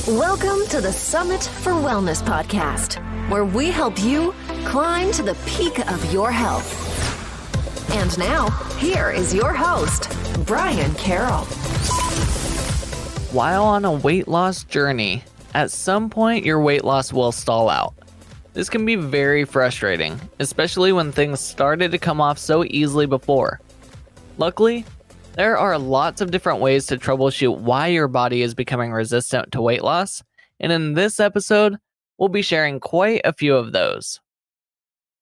Welcome to the Summit for Wellness podcast, where we help you climb to the peak of your health. And now, here is your host, Brian Carroll. While on a weight loss journey, at some point your weight loss will stall out. This can be very frustrating, especially when things started to come off so easily before. Luckily, there are lots of different ways to troubleshoot why your body is becoming resistant to weight loss, and in this episode, we'll be sharing quite a few of those.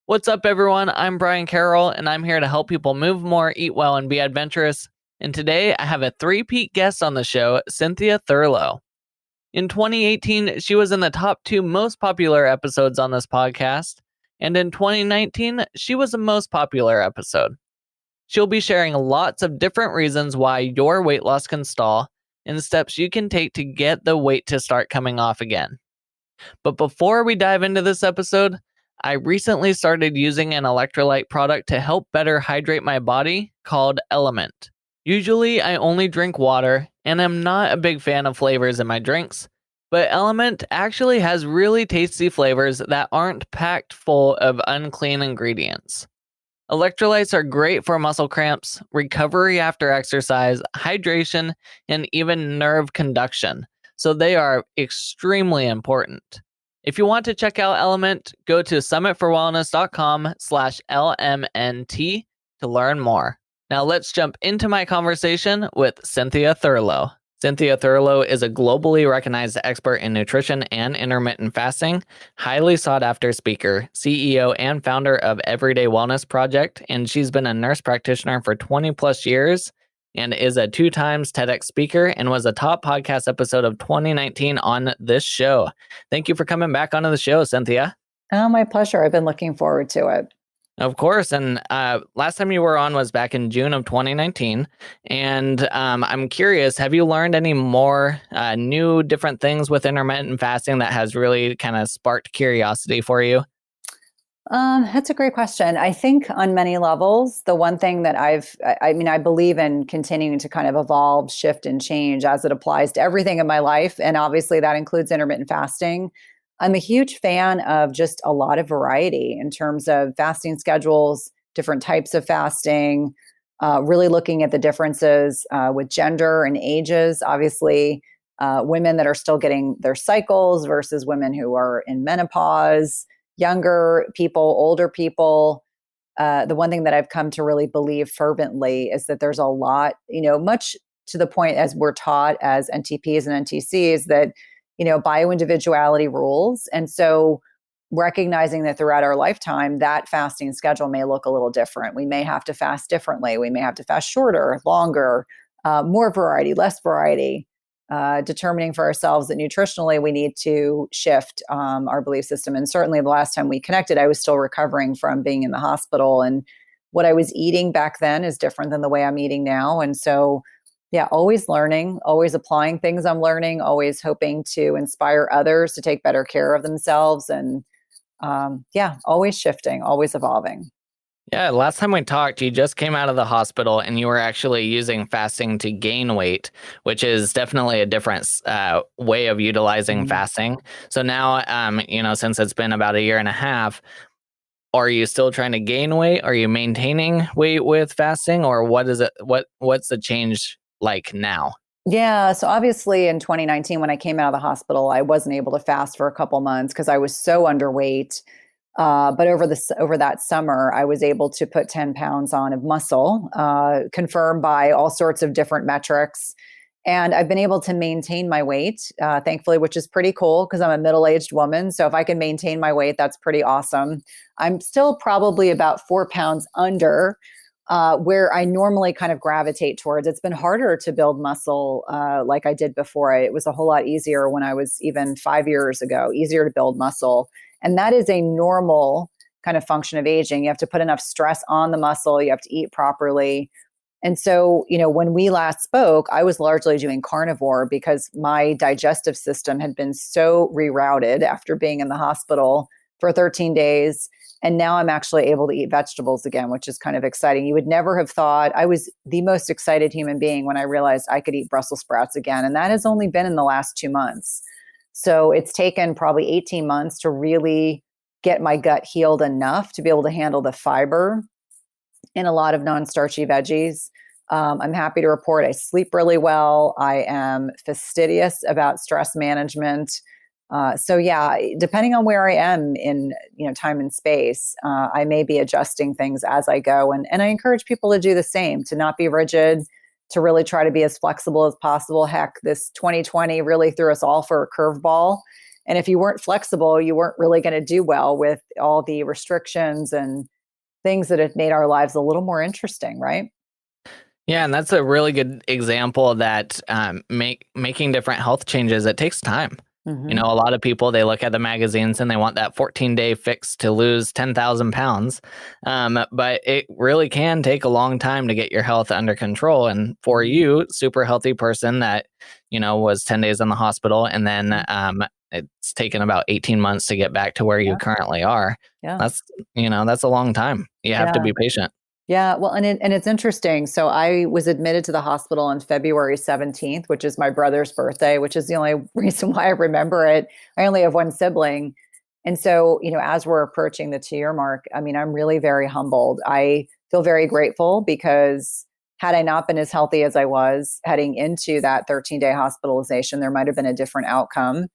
What's up, everyone? I'm Brian Carroll, and I'm here to help people move more, eat well, and be adventurous. And today, I have a three-peat guest on the show, Cynthia Thurlow. In 2018, she was in the top 2 most popular episodes on this podcast, and in 2019, she was the most popular episode. She'll be sharing lots of different reasons why your weight loss can stall and steps you can take to get the weight to start coming off again. But before we dive into this episode, I recently started using an electrolyte product to help better hydrate my body called Element. Usually I only drink water and I'm not a big fan of flavors in my drinks, but Element actually has really tasty flavors that aren't packed full of unclean ingredients. Electrolytes are great for muscle cramps, recovery after exercise, hydration, and even nerve conduction, so they are extremely important. If you want to check out Element, go to summitforwellness.com/LMNT to learn more. Now let's jump into my conversation with Cynthia Thurlow. Cynthia Thurlow is a globally recognized expert in nutrition and intermittent fasting, highly sought after speaker, CEO, and founder of Everyday Wellness Project, and she's been a nurse practitioner for 20 plus years and is a 2 times TEDx speaker and was a top podcast episode of 2019 on this show. Thank you for coming back onto the show, Cynthia. Oh, my pleasure. I've been looking forward to it. Of course. And last time you were on was back in June of 2019. And I'm curious, have you learned any more new different things with intermittent fasting that has really kind of sparked curiosity for you? That's a great question. I think on many levels, the one thing that I believe in continuing to kind of evolve, shift, and change as it applies to everything in my life. And obviously that includes intermittent fasting. I'm a huge fan of just a lot of variety in terms of fasting schedules, different types of fasting, really looking at the differences with gender and ages. Obviously, women that are still getting their cycles versus women who are in menopause, younger people, older people. The one thing that I've come to really believe fervently is that there's a lot, much to the point as we're taught as NTPs and NTCs that bioindividuality rules. And so recognizing that throughout our lifetime, that fasting schedule may look a little different. We may have to fast differently. We may have to fast shorter, longer, more variety, less variety, determining for ourselves that nutritionally we need to shift our belief system. And certainly the last time we connected, I was still recovering from being in the hospital. And what I was eating back then is different than the way I'm eating now. And so yeah, always learning, always applying things I'm learning, always hoping to inspire others to take better care of themselves. And always shifting, always evolving. Yeah, last time we talked, you just came out of the hospital and you were actually using fasting to gain weight, which is definitely a different way of utilizing fasting. So now, since it's been about 1.5 years, are you still trying to gain weight? Are you maintaining weight with fasting, or what is it? What's the change like now? Yeah. So obviously in 2019, when I came out of the hospital, I wasn't able to fast for a couple months because I was so underweight. But over that summer, I was able to put 10 pounds on of muscle, confirmed by all sorts of different metrics. And I've been able to maintain my weight, thankfully, which is pretty cool because I'm a middle-aged woman. So if I can maintain my weight, that's pretty awesome. I'm still probably about 4 pounds under where I normally kind of gravitate towards. It's been harder to build muscle like I did before. It was a whole lot easier when I was even 5 years ago, easier to build muscle. And that is a normal kind of function of aging. You have to put enough stress on the muscle. You have to eat properly. And so, when we last spoke, I was largely doing carnivore because my digestive system had been so rerouted after being in the hospital for 13 days. And now I'm actually able to eat vegetables again, which is kind of exciting. You would never have thought. I was the most excited human being when I realized I could eat Brussels sprouts again. And that has only been in the last 2 months. So it's taken probably 18 months to really get my gut healed enough to be able to handle the fiber in a lot of non-starchy veggies. I'm happy to report I sleep really well. I am fastidious about stress management. So yeah, depending on where I am in time and space, I may be adjusting things as I go, and I encourage people to do the same, to not be rigid, to really try to be as flexible as possible. Heck, this 2020 really threw us all for a curveball, and if you weren't flexible, you weren't really going to do well with all the restrictions and things that have made our lives a little more interesting, right? Yeah, and that's a really good example that making different health changes, it takes time. You Mm-hmm. know, a lot of people, they look at the magazines and they want that 14-day fix to lose 10,000 pounds. But it really can take a long time to get your health under control. And for Mm-hmm. you, super healthy person that, was 10 days in the hospital and then it's taken about 18 months to get back to where you Yeah, currently are. yeah, That's, that's a long time. You have to yeah. be patient. Yeah, well, and it's interesting. So I was admitted to the hospital on February 17th, which is my brother's birthday, which is the only reason why I remember it. I only have one sibling. And so, as we're approaching the 2-year mark, I mean, I'm really very humbled. I feel very grateful because had I not been as healthy as I was heading into that 13-day hospitalization, there might have been a different outcome.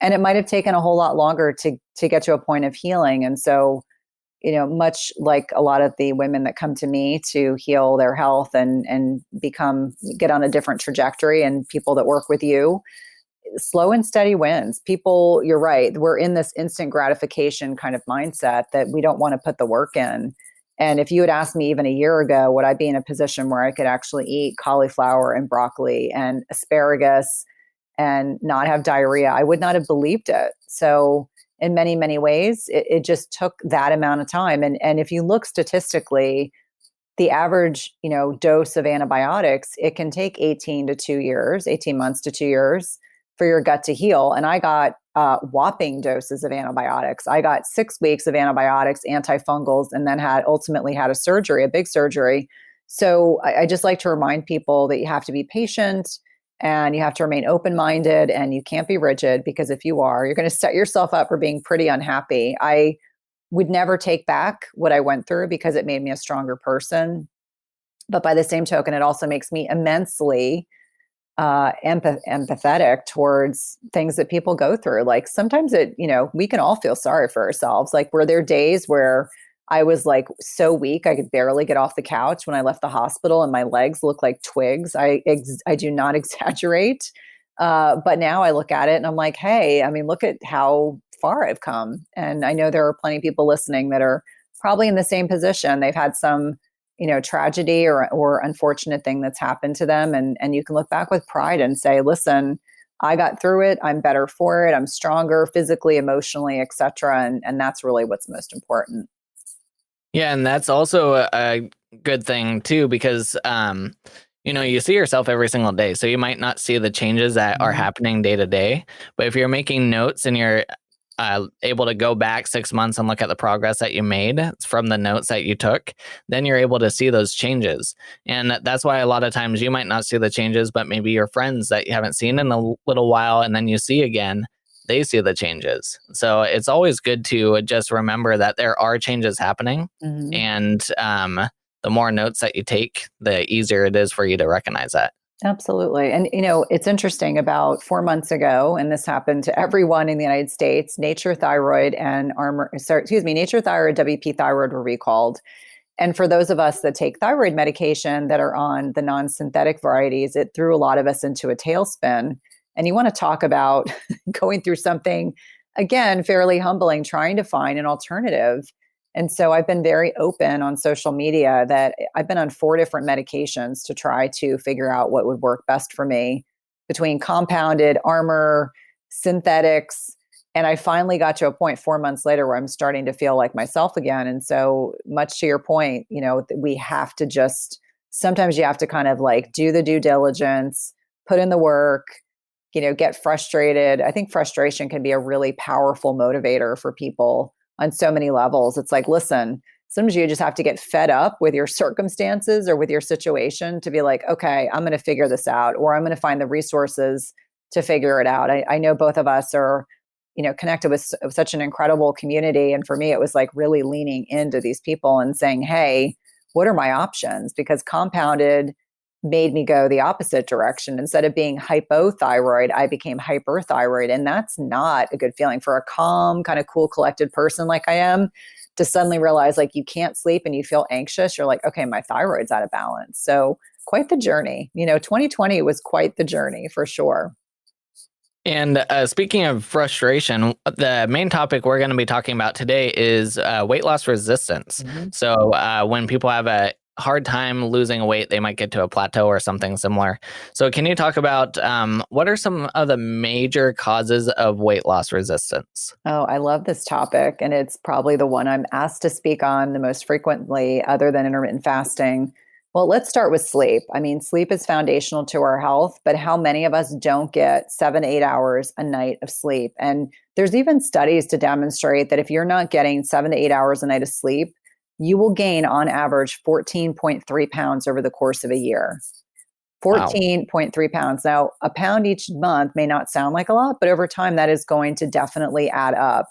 And it might have taken a whole lot longer to get to a point of healing. And so, much like a lot of the women that come to me to heal their health and get on a different trajectory, and people that work with you, slow and steady wins. People, you're right. We're in this instant gratification kind of mindset that we don't want to put the work in. And if you had asked me even a year ago, would I be in a position where I could actually eat cauliflower and broccoli and asparagus and not have diarrhea, I would not have believed it. So in many, many ways, it just took that amount of time. And if you look statistically, the average, dose of antibiotics, it can take 18 months to 2 years for your gut to heal. And I got whopping doses of antibiotics. I got 6 weeks of antibiotics, antifungals, and then ultimately had a big surgery. So I just like to remind people that you have to be patient and you have to remain open-minded, and you can't be rigid, because if you are, you're going to set yourself up for being pretty unhappy. I would never take back what I went through because it made me a stronger person. But by the same token, it also makes me immensely empathetic towards things that people go through. Like sometimes we can all feel sorry for ourselves. Like, were there days where I was like so weak I could barely get off the couch when I left the hospital, and my legs look like twigs? I do not exaggerate. But now I look at it and I'm like, hey, I mean, look at how far I've come. And I know there are plenty of people listening that are probably in the same position. They've had some, tragedy or unfortunate thing that's happened to them. And you can look back with pride and say, listen, I got through it. I'm better for it. I'm stronger physically, emotionally, etc. And that's really what's most important. Yeah, and that's also a good thing too, because you see yourself every single day, so you might not see the changes that are Mhm. happening day to day. But if you're making notes and you're able to go back 6 months and look at the progress that you made from the notes that you took, then you're able to see those changes. And that's why a lot of times you might not see the changes, but maybe your friends that you haven't seen in a little while and then you see again, they see the changes. So it's always good to just remember that there are changes happening. Mhm. And the more notes that you take, the easier it is for you to recognize that. Absolutely. And, it's interesting, about 4 months ago, and this happened to everyone in the United States, Nature Thyroid and Nature Thyroid, WP Thyroid were recalled. And for those of us that take thyroid medication that are on the non-synthetic varieties, it threw a lot of us into a tailspin. And you want to talk about going through something, again, fairly humbling, trying to find an alternative. And so I've been very open on social media that I've been on 4 different medications to try to figure out what would work best for me, between compounded, armor, synthetics. And I finally got to a point 4 months later where I'm starting to feel like myself again. And so, much to your point, we have to sometimes you have to kind of like do the due diligence, put in the work, get frustrated. I think frustration can be a really powerful motivator for people on so many levels. It's like, listen, sometimes you just have to get fed up with your circumstances or with your situation to be like, okay, I'm going to figure this out, or I'm going to find the resources to figure it out. I know both of us are, connected with such an incredible community. And for me, it was like really leaning into these people and saying, hey, what are my options? Because compounded made me go the opposite direction. Instead of being hypothyroid, I became hyperthyroid. And that's not a good feeling for a calm, kind of cool, collected person like I am, to suddenly realize like you can't sleep and you feel anxious. You're like, okay, my thyroid's out of balance. So quite the journey. 2020 was quite the journey for sure. And speaking of frustration, the main topic we're going to be talking about today is weight loss resistance. Mm-hmm. So when people have a hard time losing weight, they might get to a plateau or something similar. So can you talk about what are some of the major causes of weight loss resistance? Oh, I love this topic. And it's probably the one I'm asked to speak on the most frequently, other than intermittent fasting. Well, let's start with sleep. I mean, sleep is foundational to our health, but how many of us don't get 7 to 8 hours a night of sleep? And there's even studies to demonstrate that if you're not getting 7 to 8 hours a night of sleep, you will gain on average 14.3 pounds over the course of a year. 14.3 pounds. Now, a pound each month may not sound like a lot, but over time that is going to definitely add up.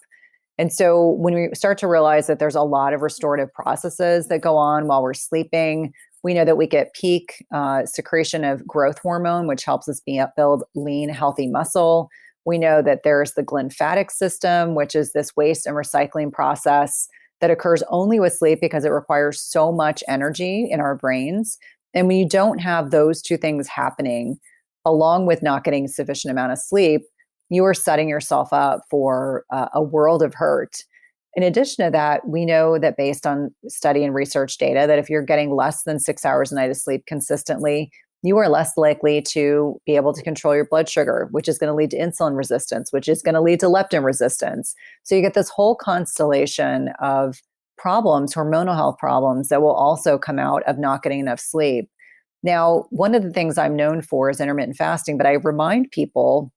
And so when we start to realize that there's a lot of restorative processes that go on while we're sleeping, we know that we get peak secretion of growth hormone, which helps us build lean, healthy muscle. We know that there's the glymphatic system, which is this waste and recycling process that occurs only with sleep because it requires so much energy in our brains. And when you don't have those two things happening, along with not getting sufficient amount of sleep, you are setting yourself up for a world of hurt. In addition to that, we know that based on study and research data, that if you're getting less than 6 hours a night of sleep consistently, you are less likely to be able to control your blood sugar, which is going to lead to insulin resistance, which is going to lead to leptin resistance. So you get this whole constellation of problems, hormonal health problems, that will also come out of not getting enough sleep. Now, one of the things I'm known for is intermittent fasting, but I remind people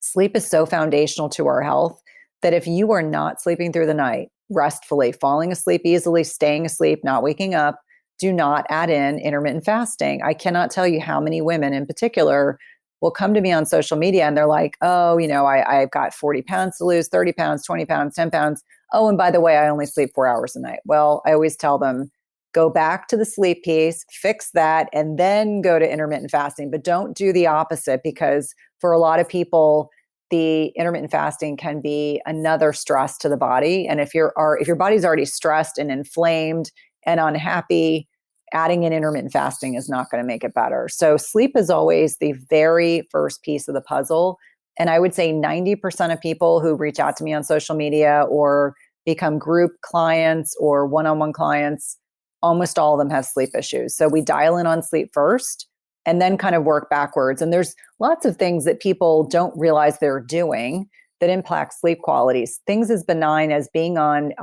sleep is so foundational to our health that if you are not sleeping through the night restfully, falling asleep easily, staying asleep, not waking up, do not add in intermittent fasting. I cannot tell you how many women in particular will come to me on social media and they're like, oh, I've got 40 pounds to lose, 30 pounds, 20 pounds, 10 pounds. Oh, and by the way, I only sleep 4 hours a night. Well, I always tell them, go back to the sleep piece, fix that, and then go to intermittent fasting. But don't do the opposite, because for a lot of people, the intermittent fasting can be another stress to the body. And if your body's already stressed and inflamed and unhappy, adding in intermittent fasting is not going to make it better. So sleep is always the very first piece of the puzzle. And I would say 90% of people who reach out to me on social media or become group clients or one-on-one clients, almost all of them have sleep issues. So we dial in on sleep first and then kind of work backwards. And there's lots of things that people don't realize they're doing that impact sleep qualities. Things as benign as being on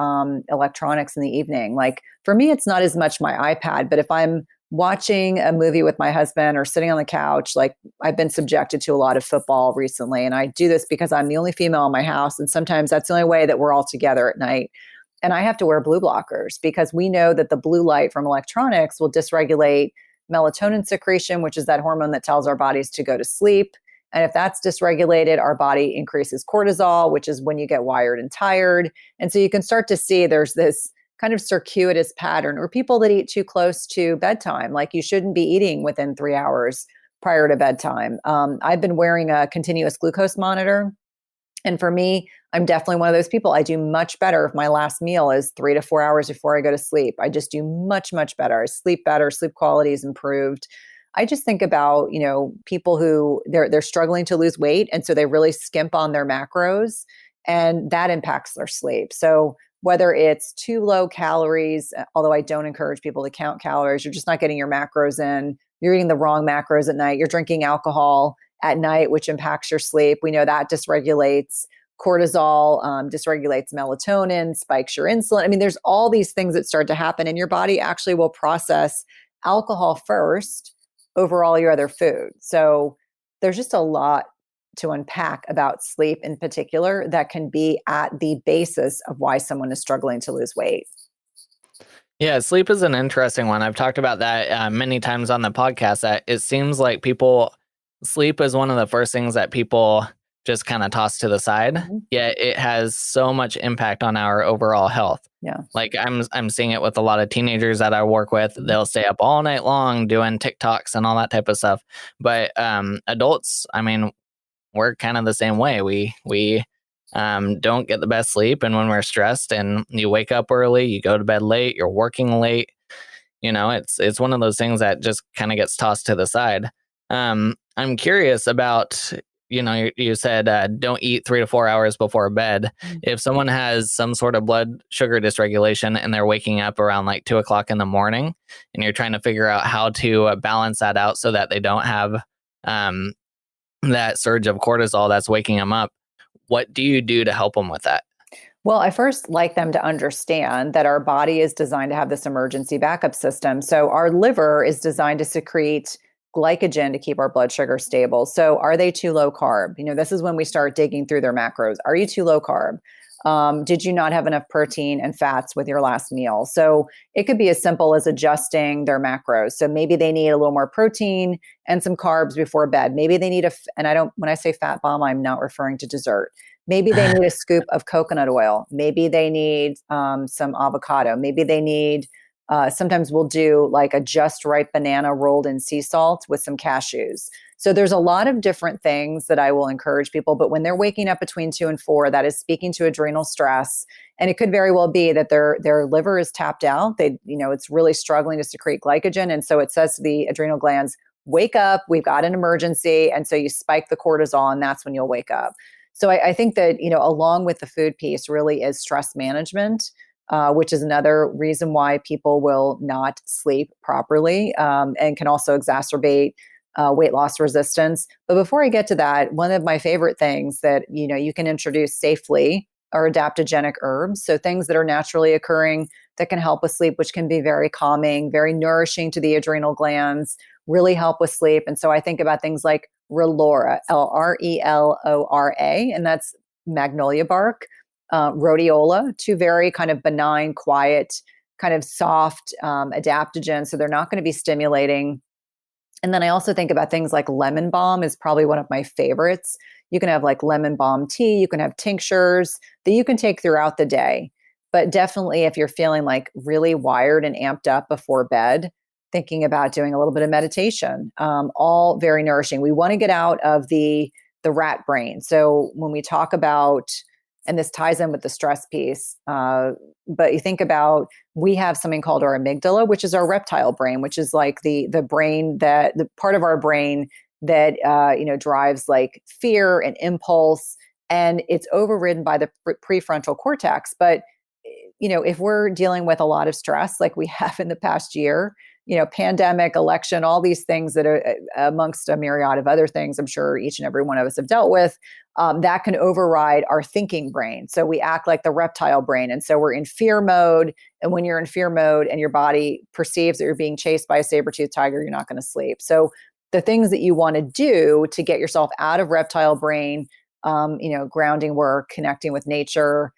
electronics in the evening. Like for me, it's not as much my iPad, but if I'm watching a movie with my husband or sitting on the couch, like I've been subjected to a lot of football recently. And I do this because I'm the only female in my house. And sometimes that's the only way that we're all together at night. And I have to wear blue blockers because we know that the blue light from electronics will dysregulate melatonin secretion, which is that hormone that tells our bodies to go to sleep. And if that's dysregulated, our body increases cortisol, which is when you get wired and tired. And so you can start to see there's this kind of circuitous pattern, or people that eat too close to bedtime, like you shouldn't be eating within 3 hours prior to bedtime. I've been wearing a continuous glucose monitor. And for me, I'm definitely one of those people. I do much better if my last meal is 3 to 4 hours before I go to sleep. I just do much, much better. I sleep better. Sleep quality is improved. I just think about, people who they're struggling to lose weight. And so they really skimp on their macros, and that impacts their sleep. So whether it's too low calories, although I don't encourage people to count calories, you're just not getting your macros in. You're eating the wrong macros at night. You're drinking alcohol at night, which impacts your sleep. We know that dysregulates cortisol, dysregulates melatonin, spikes your insulin. I mean, there's all these things that start to happen, and your body actually will process alcohol first over all your other food. So there's just a lot to unpack about sleep in particular that can be at the basis of why someone is struggling to lose weight. Yeah, sleep is an interesting one. I've talked about that many times on the podcast, that it seems like people sleep is one of the first things that people just kind of toss to the side, Mm-hmm. yet it has so much impact on our overall health. Yeah. Like I'm seeing it with a lot of teenagers that I work with. Mm-hmm. They'll stay up all night long doing TikToks and all that type of stuff. But adults, I mean, we're kind of the same way. We don't get the best sleep, and when we're stressed and you wake up early, you go to bed late, you're working late, it's one of those things that just kind of gets tossed to the side. I'm curious about, you said don't eat 3 to 4 hours before bed. Mm-hmm. If someone has some sort of blood sugar dysregulation and they're waking up around like 2 o'clock in the morning, and you're trying to figure out how to balance that out so that they don't have that surge of cortisol that's waking them up, what do you do to help them with that? Well, I first like them to understand that our body is designed to have this emergency backup system. So our liver is designed to secrete glycogen to keep our blood sugar stable. So are they too low carb? This is when we start digging through their macros. Are you too low carb? Did you not have enough protein and fats with your last meal? So it could be as simple as adjusting their macros. So maybe they need a little more protein and some carbs before bed. Maybe they need when I say fat bomb, I'm not referring to dessert. Maybe they need a scoop of coconut oil. Maybe they need some avocado. Maybe they need, sometimes we'll do like a just right banana rolled in sea salt with some cashews. So there's a lot of different things that I will encourage people. But when they're waking up between 2 and 4, that is speaking to adrenal stress. And it could very well be that their liver is tapped out. It's really struggling to secrete glycogen. And so it says to the adrenal glands, wake up, we've got an emergency. And so you spike the cortisol, and that's when you'll wake up. So I think that, along with the food piece really is stress management, which is another reason why people will not sleep properly and can also exacerbate weight loss resistance. But before I get to that, one of my favorite things that, you can introduce safely are adaptogenic herbs. So things that are naturally occurring that can help with sleep, which can be very calming, very nourishing to the adrenal glands, really help with sleep. And so I think about things like Relora, Relora, and that's magnolia bark, rhodiola, two very kind of benign, quiet, kind of soft adaptogens. So they're not going to be stimulating. And then I also think about things like lemon balm is probably one of my favorites. You can have like lemon balm tea, you can have tinctures that you can take throughout the day. But definitely if you're feeling like really wired and amped up before bed, thinking about doing a little bit of meditation, all very nourishing. We want to get out of the rat brain. So when we talk about, and this ties in with the stress piece, but you think about, we have something called our amygdala, which is our reptile brain, which is like the brain that, the part of our brain that, drives like fear and impulse, and it's overridden by the prefrontal cortex. But, if we're dealing with a lot of stress, like we have in the past year, pandemic, election, all these things that are amongst a myriad of other things, I'm sure each and every one of us have dealt with, that can override our thinking brain. So we act like the reptile brain. And so we're in fear mode. And when you're in fear mode and your body perceives that you're being chased by a saber-toothed tiger, you're not going to sleep. So the things that you want to do to get yourself out of reptile brain, grounding work, connecting with nature.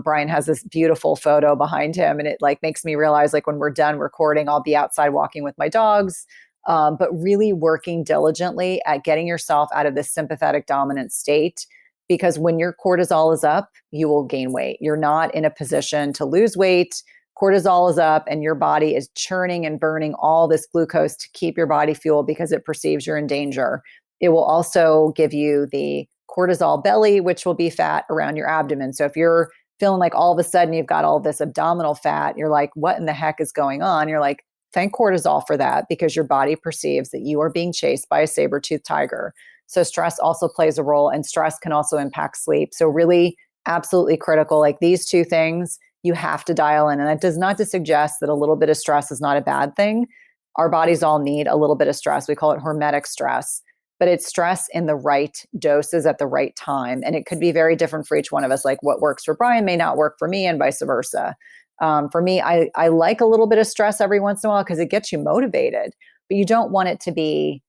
Brian has this beautiful photo behind him, and it like makes me realize, like, when we're done recording, I'll be outside walking with my dogs, but really working diligently at getting yourself out of this sympathetic dominant state, because when your cortisol is up, you will gain weight. You're not in a position to lose weight. Cortisol is up and your body is churning and burning all this glucose to keep your body fueled because it perceives you're in danger. It will also give you the cortisol belly, which will be fat around your abdomen. So if you're feeling like all of a sudden you've got all this abdominal fat, you're like, what in the heck is going on? You're like, thank cortisol for that, because your body perceives that you are being chased by a saber-toothed tiger. So stress also plays a role, and stress can also impact sleep. So really absolutely critical, like these two things you have to dial in. And that does not to suggest that a little bit of stress is not a bad thing. Our bodies all need a little bit of stress. We call it hormetic stress. But it's stress in the right doses at the right time. And it could be very different for each one of us. Like what works for Brian may not work for me, and vice versa. For me, I like a little bit of stress every once in a while because it gets you motivated, but you don't want to be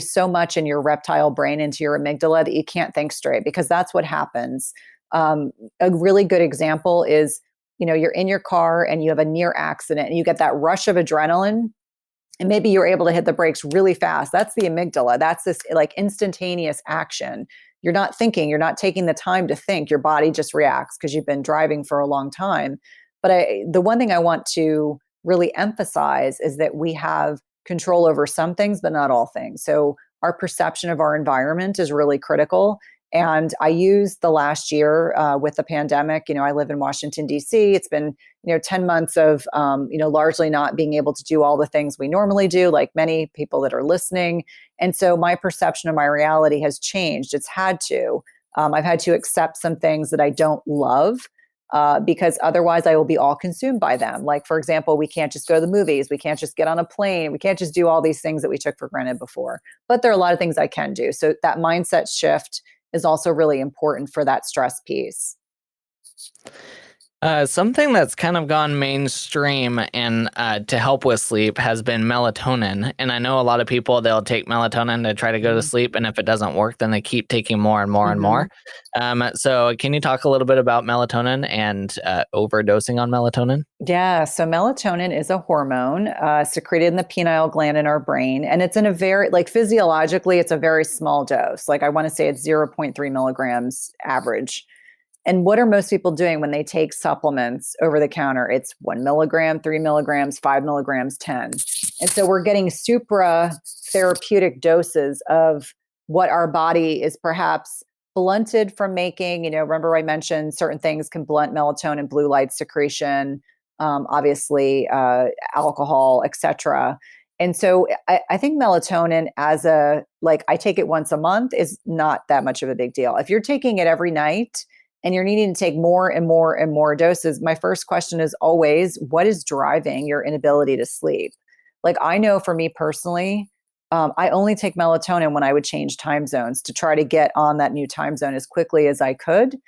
so much in your reptile brain, into your amygdala, that you can't think straight, because that's what happens. A really good example is, you're in your car and you have a near accident and you get that rush of adrenaline. And maybe you're able to hit the brakes really fast. That's the amygdala. That's this like instantaneous action. You're not thinking, you're not taking the time to think. Your body just reacts because you've been driving for a long time. But the one thing I want to really emphasize is that we have control over some things, but not all things. So our perception of our environment is really critical. And I used the last year with the pandemic. I live in Washington, D.C. It's been 10 months of, largely not being able to do all the things we normally do, like many people that are listening. And so my perception of my reality has changed. It's had to. I've had to accept some things that I don't love because otherwise I will be all consumed by them. Like, for example, we can't just go to the movies. We can't just get on a plane. We can't just do all these things that we took for granted before. But there are a lot of things I can do. So that mindset shift is also really important for that stress piece. Something that's kind of gone mainstream and to help with sleep has been melatonin. And I know a lot of people, they'll take melatonin to try to go to sleep. And if it doesn't work, then they keep taking more and more and more. So can you talk a little bit about melatonin and overdosing on melatonin? Yeah. So melatonin is a hormone secreted in the pineal gland in our brain. And it's in a very, like physiologically, it's a very small dose. Like I want to say it's 0.3 milligrams average. And what are most people doing when they take supplements over the counter? It's 1 milligram, 3 milligrams, 5 milligrams, 10. And so we're getting supra therapeutic doses of what our body is perhaps blunted from making. Remember I mentioned certain things can blunt melatonin, blue light secretion, obviously alcohol, etc. And so I think melatonin I take it once a month is not that much of a big deal. If you're taking it every night, and you're needing to take more and more and more doses, my first question is always, what is driving your inability to sleep? Like I know for me personally, I only take melatonin when I would change time zones to try to get on that new time zone as quickly as I could.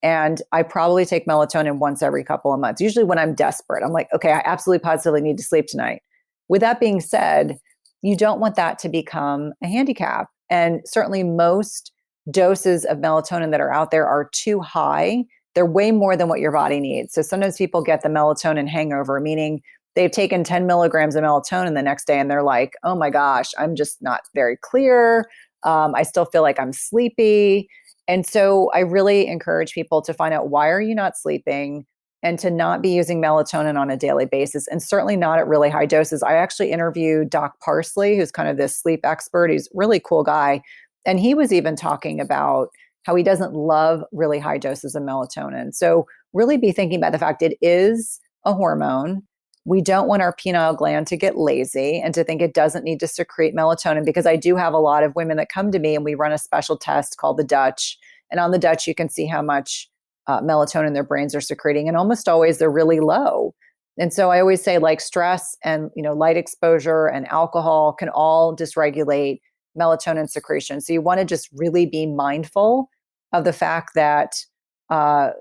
And I probably take melatonin once every couple of months, usually when I'm desperate. I'm like, okay, I absolutely positively need to sleep tonight. With that being said, you don't want that to become a handicap. And certainly most doses of melatonin that are out there are too high. They're way more than what your body needs. So sometimes people get the melatonin hangover, meaning they've taken 10 milligrams of melatonin the next day and they're like, oh my gosh, I'm just not very clear. I still feel like I'm sleepy. And so I really encourage people to find out, why are you not sleeping, and to not be using melatonin on a daily basis, and certainly not at really high doses. I actually interviewed Doc Parsley, who's kind of this sleep expert. He's a really cool guy. And he was even talking about how he doesn't love really high doses of melatonin. So really be thinking about the fact it is a hormone. We don't want our pineal gland to get lazy and to think it doesn't need to secrete melatonin, because I do have a lot of women that come to me and we run a special test called the Dutch. And on the Dutch, you can see how much melatonin their brains are secreting. And almost always they're really low. And so I always say, like, stress and light exposure and alcohol can all dysregulate melatonin secretion. So you want to just really be mindful of the fact that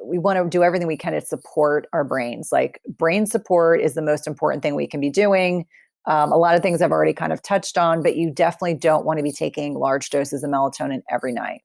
we want to do everything we can to support our brains. Like, brain support is the most important thing we can be doing. A lot of things I've already kind of touched on, but you definitely don't want to be taking large doses of melatonin every night.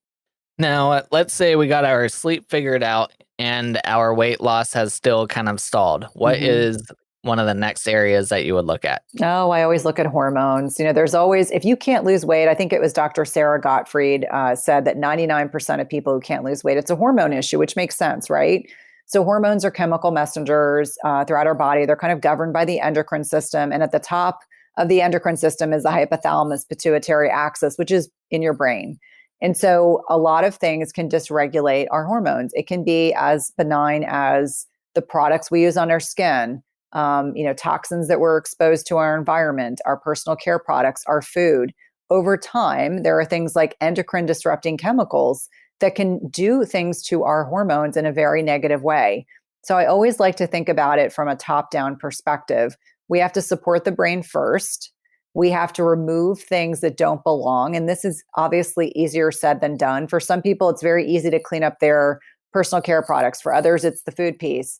Now, let's say we got our sleep figured out and our weight loss has still kind of stalled. What is one of the next areas that you would look at? Oh, I always look at hormones. There's always, if you can't lose weight, I think it was Dr. Sarah Gottfried said that 99% of people who can't lose weight, it's a hormone issue, which makes sense, right? So hormones are chemical messengers throughout our body. They're kind of governed by the endocrine system. And at the top of the endocrine system is the hypothalamus pituitary axis, which is in your brain. And so a lot of things can dysregulate our hormones. It can be as benign as the products we use on our skin, toxins that we're exposed to our environment, our personal care products, our food. Over time, there are things like endocrine disrupting chemicals that can do things to our hormones in a very negative way. So I always like to think about it from a top-down perspective. We have to support the brain first. We have to remove things that don't belong. And this is obviously easier said than done. For some people, it's very easy to clean up their personal care products. For others, it's the food piece.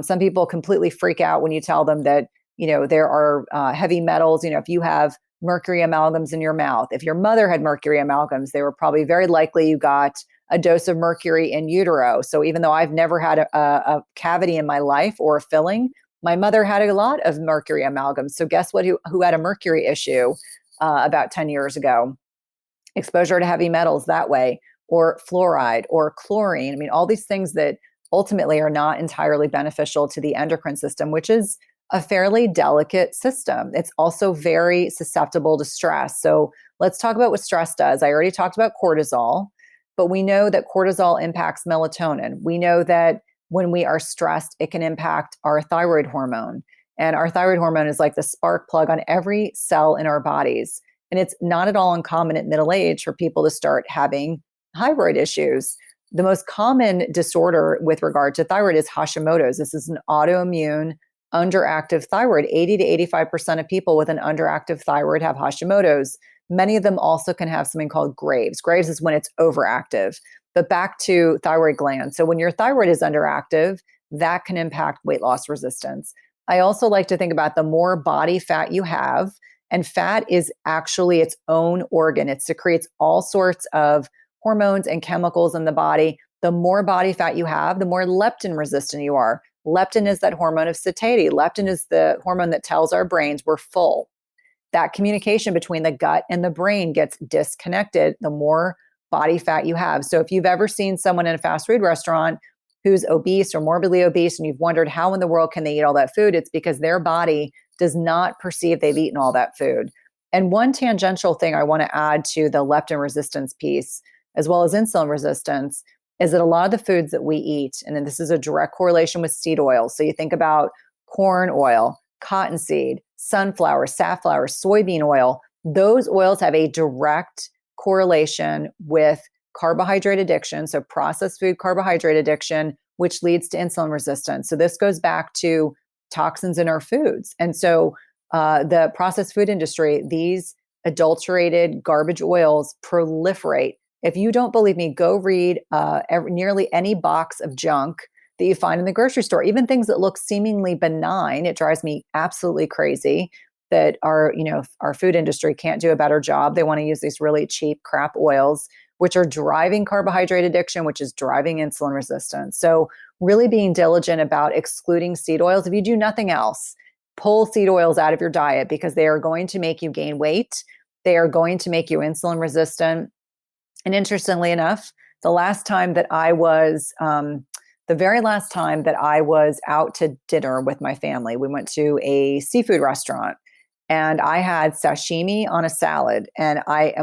Some people completely freak out when you tell them that, there are heavy metals. If you have mercury amalgams in your mouth, if your mother had mercury amalgams, they were probably very likely you got a dose of mercury in utero. So even though I've never had a cavity in my life or a filling, My mother had a lot of mercury amalgams. So guess what? Who had a mercury issue about 10 years ago? Exposure to heavy metals that way, or fluoride or chlorine. I mean, all these things that ultimately are not entirely beneficial to the endocrine system, which is a fairly delicate system. It's also very susceptible to stress. So let's talk about what stress does. I already talked about cortisol, but we know that cortisol impacts melatonin. We know that when we are stressed, it can impact our thyroid hormone. And our thyroid hormone is like the spark plug on every cell in our bodies. And it's not at all uncommon at middle age for people to start having thyroid issues. The most common disorder with regard to thyroid is Hashimoto's. This is an autoimmune underactive thyroid. 80 to 85% of people with an underactive thyroid have Hashimoto's. Many of them also can have something called Graves'. Graves' is when it's overactive. But back to thyroid gland. So when your thyroid is underactive, that can impact weight loss resistance. I also like to think about the more body fat you have, and fat is actually its own organ. It secretes all sorts of hormones and chemicals in the body. The more body fat you have, the more leptin resistant you are. Leptin is that hormone of satiety. Leptin is the hormone that tells our brains we're full. That communication between the gut and the brain gets disconnected the more body fat you have. So if you've ever seen someone in a fast food restaurant who's obese or morbidly obese, and you've wondered how in the world can they eat all that food, it's because their body does not perceive they've eaten all that food. And one tangential thing I want to add to the leptin resistance piece, as well as insulin resistance, is that a lot of the foods that we eat, and then this is a direct correlation with seed oil. So you think about corn oil, cottonseed, sunflower, safflower, soybean oil. Those oils have a direct correlation with carbohydrate addiction. So processed food carbohydrate addiction, which leads to insulin resistance. So this goes back to toxins in our foods. And so the processed food industry, these adulterated garbage oils proliferate. If you don't believe me, go read nearly any box of junk that you find in the grocery store, even things that look seemingly benign. It drives me absolutely crazy that our food industry can't do a better job. They want to use these really cheap crap oils, which are driving carbohydrate addiction, which is driving insulin resistance. So really being diligent about excluding seed oils. If you do nothing else, pull seed oils out of your diet, because they are going to make you gain weight. They are going to make you insulin resistant. And interestingly enough, the very last time that I was out to dinner with my family, we went to a seafood restaurant, and I had sashimi on a salad. And I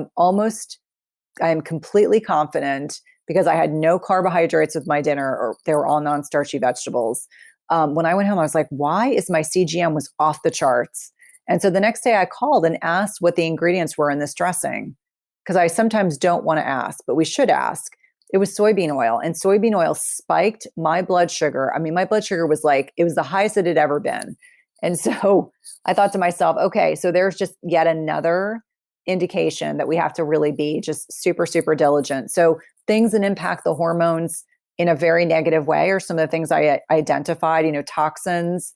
am completely confident, because I had no carbohydrates with my dinner, or they were all non-starchy vegetables. When I went home, I was like, why is my CGM was off the charts? And so the next day I called and asked what the ingredients were in this dressing, because I sometimes don't want to ask, but we should ask. It was soybean oil, and soybean oil spiked my blood sugar. I mean, my blood sugar was it was the highest it had ever been. And so I thought to myself, okay, so there's just yet another indication that we have to really be just super, super diligent. So things that impact the hormones in a very negative way are some of the things I identified, toxins,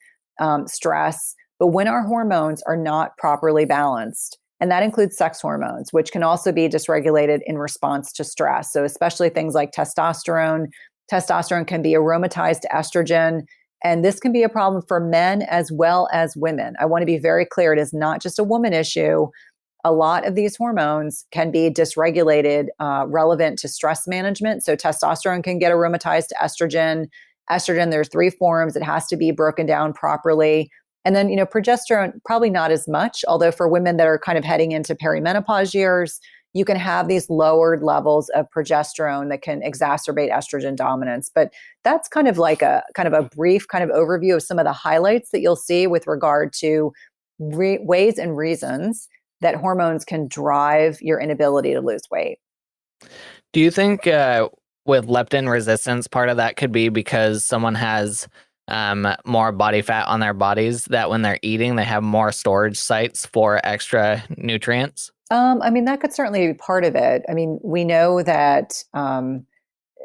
stress. But when our hormones are not properly balanced, and that includes sex hormones, which can also be dysregulated in response to stress. So especially things like testosterone. Testosterone can be aromatized to estrogen. And this can be a problem for men as well as women. I want to be very clear. It is not just a woman issue. A lot of these hormones can be dysregulated, relevant to stress management. So testosterone can get aromatized to estrogen. Estrogen, there's 3 forms. It has to be broken down properly. And then, progesterone, probably not as much, although for women that are kind of heading into perimenopause years, you can have these lowered levels of progesterone that can exacerbate estrogen dominance. But that's kind of like a brief kind of overview of some of the highlights that you'll see with regard to ways and reasons that hormones can drive your inability to lose weight. Do you think with leptin resistance, part of that could be because someone has more body fat on their bodies, that when they're eating, they have more storage sites for extra nutrients? That could certainly be part of it. We know that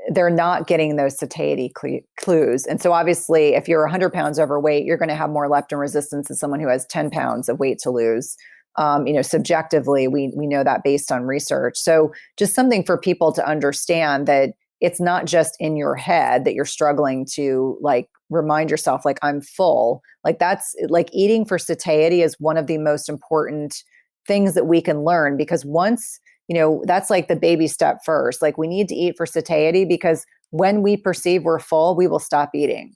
they're not getting those satiety clues. And so obviously, if you're 100 pounds overweight, you're going to have more leptin resistance than someone who has 10 pounds of weight to lose. Subjectively, we know that based on research. So just something for people to understand that it's not just in your head that you're struggling to like remind yourself, like, I'm full. Like, that's like eating for satiety is one of the most important things that we can learn, because once, that's like the baby step first. Like, we need to eat for satiety, because when we perceive we're full, we will stop eating.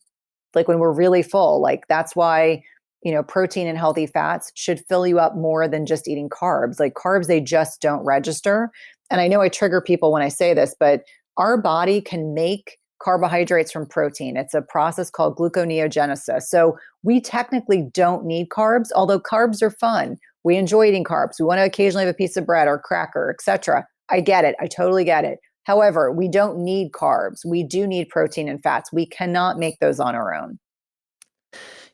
Like, when we're really full, like, that's why, protein and healthy fats should fill you up more than just eating carbs. Like, carbs, they just don't register. And I know I trigger people when I say this, but our body can make carbohydrates from protein. It's a process called gluconeogenesis. So we technically don't need carbs, although carbs are fun. We enjoy eating carbs. We want to occasionally have a piece of bread or cracker, etc. I get it. I totally get it. However, we don't need carbs. We do need protein and fats. We cannot make those on our own.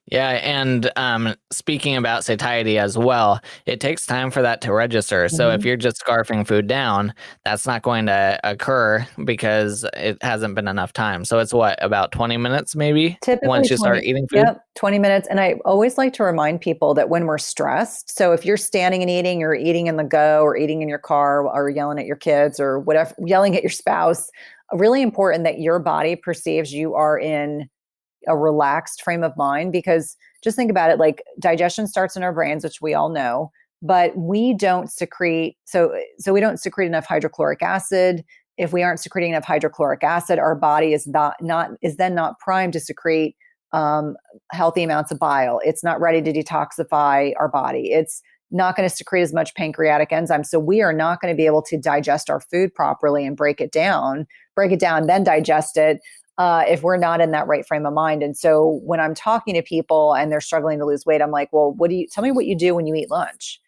Yeah, and speaking about satiety as well, it takes time for that to register. So if you're just scarfing food down, that's not going to occur because it hasn't been enough time. So it's about 20 minutes maybe Typically once you 20, start eating food? Yep, 20 minutes. And I always like to remind people that when we're stressed, so if you're standing and eating, or eating in the go, or eating in your car, or yelling at your kids, or whatever, yelling at your spouse, really important that your body perceives you are in a relaxed frame of mind. Because just think about it, like, digestion starts in our brains, which we all know, but we don't secrete, so we don't secrete enough hydrochloric acid. If we aren't secreting enough hydrochloric acid, our body is then not primed to secrete healthy amounts of bile. It's not ready to detoxify our body. It's not going to secrete as much pancreatic enzymes. So we are not going to be able to digest our food properly and break it down, then digest it, if we're not in that right frame of mind. And so when I'm talking to people and they're struggling to lose weight, I'm like, well, tell me what you do when you eat lunch?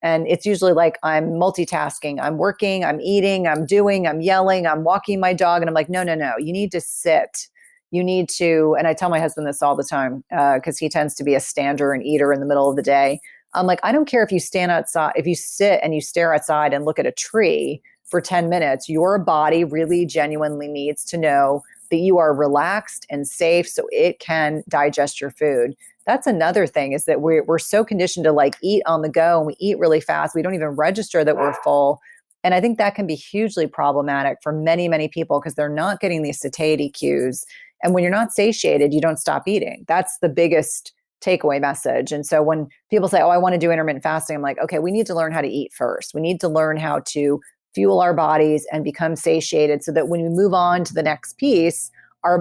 And it's usually like, I'm multitasking, I'm working, I'm eating, I'm yelling, I'm walking my dog. And I'm like, no, you need to sit. You need to, and I tell my husband this all the time, because he tends to be a stander and eater in the middle of the day. I'm like, I don't care if you stand outside, if you sit and you stare outside and look at a tree for 10 minutes, your body really genuinely needs to know that you are relaxed and safe so it can digest your food. That's another thing, is that we're so conditioned to like eat on the go, and we eat really fast. We don't even register that we're full. And I think that can be hugely problematic for many, many people, because they're not getting these satiety cues. And when you're not satiated, you don't stop eating. That's the biggest takeaway message. And so when people say, oh, I want to do intermittent fasting, I'm like, okay, we need to learn how to eat first. We need to learn how to fuel our bodies and become satiated, so that when we move on to the next piece,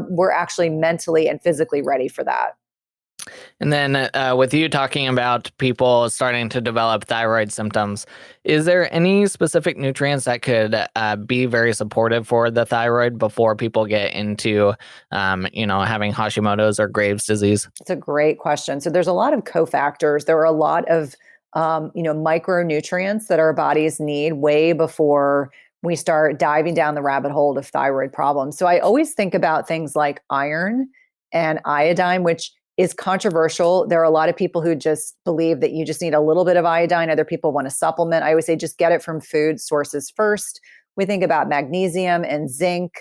we're actually mentally and physically ready for that. And then with you talking about people starting to develop thyroid symptoms, is there any specific nutrients that could be very supportive for the thyroid before people get into, having Hashimoto's or Graves' disease? It's a great question. So there's a lot of cofactors. There are a lot of, micronutrients that our bodies need way before we start diving down the rabbit hole of thyroid problems. So I always think about things like iron and iodine, which is controversial. There are a lot of people who just believe that you just need a little bit of iodine. Other people want to supplement. I always say just get it from food sources first. We think about magnesium and zinc.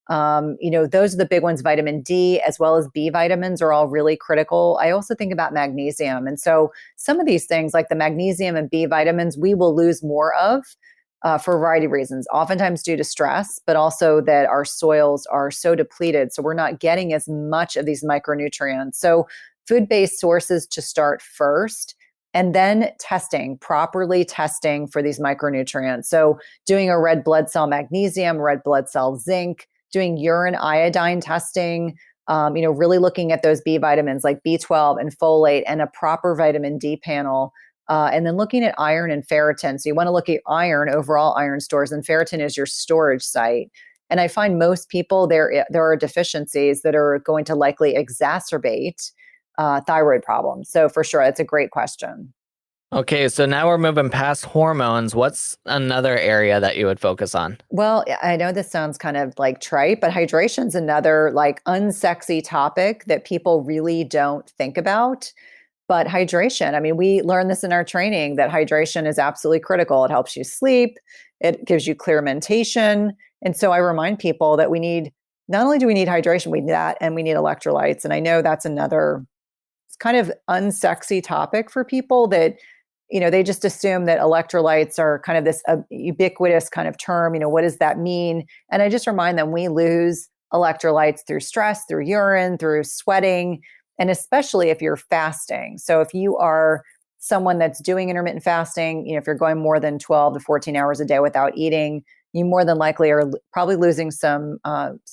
Those are the big ones. Vitamin D as well as B vitamins are all really critical. I also think about magnesium. And so some of these things like the magnesium and B vitamins, we will lose more of for a variety of reasons, oftentimes due to stress, but also that our soils are so depleted. So we're not getting as much of these micronutrients. So food-based sources to start first, and then properly testing for these micronutrients. So doing a red blood cell magnesium, red blood cell zinc, doing urine iodine testing, really looking at those B vitamins like B12 and folate, and a proper vitamin D panel. And then looking at iron and ferritin. So you want to look at iron, overall iron stores, and ferritin is your storage site. And I find most people, there are deficiencies that are going to likely exacerbate thyroid problems. So for sure, that's a great question. Okay, so now we're moving past hormones. What's another area that you would focus on? Well, I know this sounds kind of like trite, but hydration's another like unsexy topic that people really don't think about. But hydration, I mean, we learn this in our training that hydration is absolutely critical. It helps you sleep. It gives you clear mentation. And so I remind people that not only do we need hydration, we need that, and we need electrolytes. And I know that's another, it's kind of unsexy topic for people that they just assume that electrolytes are kind of this ubiquitous kind of term. What does that mean? And I just remind them we lose electrolytes through stress, through urine, through sweating, and especially if you're fasting. So if you are someone that's doing intermittent fasting, if you're going more than 12 to 14 hours a day without eating, you more than likely are probably losing some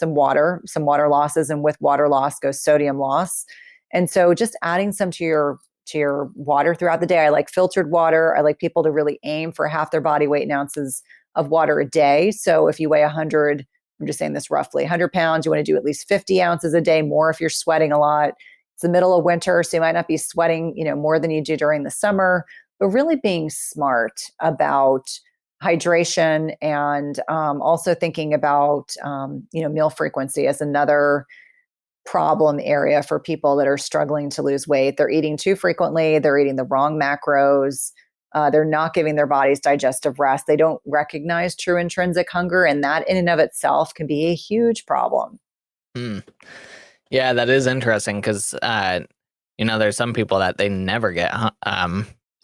water losses, and with water loss goes sodium loss. And so just adding some to your water throughout the day. I like filtered water. I like people to really aim for half their body weight in ounces of water a day. So if you weigh 100, I'm just saying this roughly, 100 pounds, you want to do at least 50 ounces a day, more if you're sweating a lot. It's the middle of winter, so you might not be sweating, more than you do during the summer, but really being smart about hydration, and also thinking about, meal frequency as another problem area for people that are struggling to lose weight. They're eating too frequently. They're eating the wrong macros. They're not giving their bodies digestive rest. They don't recognize true intrinsic hunger. And that in and of itself can be a huge problem. Yeah, that is interesting because, there's some people that they never get,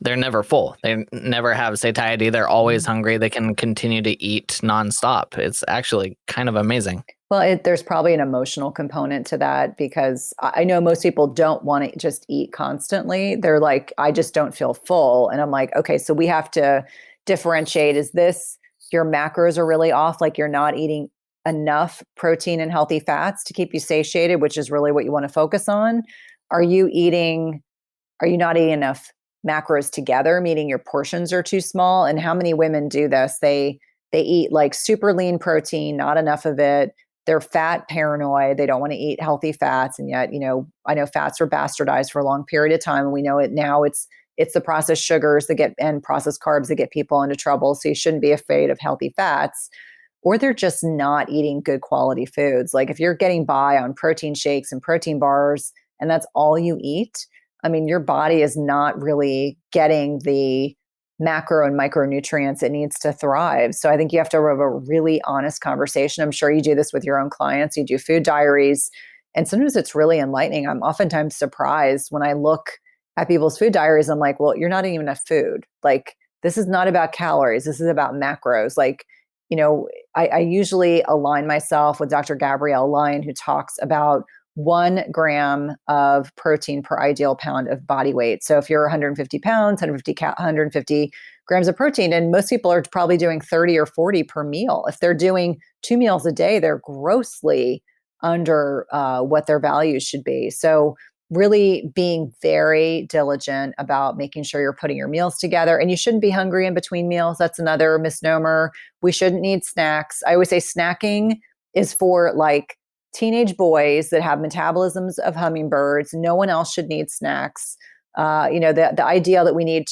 they're never full. They never have satiety. They're always hungry. They can continue to eat nonstop. It's actually kind of amazing. Well, there's probably an emotional component to that, because I know most people don't want to just eat constantly. They're like, I just don't feel full. And I'm like, okay, so we have to differentiate. Is this your macros are really off? Like you're not eating enough protein and healthy fats to keep you satiated, which is really what you want to focus on. Are you not eating enough macros together, meaning your portions are too small? And how many women do this? They eat like super lean protein, not enough of it. They're fat paranoid. They don't want to eat healthy fats. And yet, I know fats were bastardized for a long period of time. And we know it now. It's the processed sugars and processed carbs that get people into trouble. So you shouldn't be afraid of healthy fats. Or they're just not eating good quality foods. Like if you're getting by on protein shakes and protein bars, and that's all you eat, I mean, your body is not really getting the macro and micronutrients it needs to thrive. So I think you have to have a really honest conversation. I'm sure you do this with your own clients. You do food diaries, and sometimes it's really enlightening. I'm oftentimes surprised when I look at people's food diaries. I'm like, well, you're not eating enough food. Like, this is not about calories. This is about macros. Like, I usually align myself with Dr. Gabrielle Lyon, who talks about 1 gram of protein per ideal pound of body weight. So if you're 150 pounds, 150 grams of protein, and most people are probably doing 30 or 40 per meal. If they're doing 2 meals a day, they're grossly under what their values should be. So really being very diligent about making sure you're putting your meals together. And you shouldn't be hungry in between meals. That's another misnomer. We shouldn't need snacks. I always say snacking is for like teenage boys that have metabolisms of hummingbirds. No one else should need snacks. The idea that we need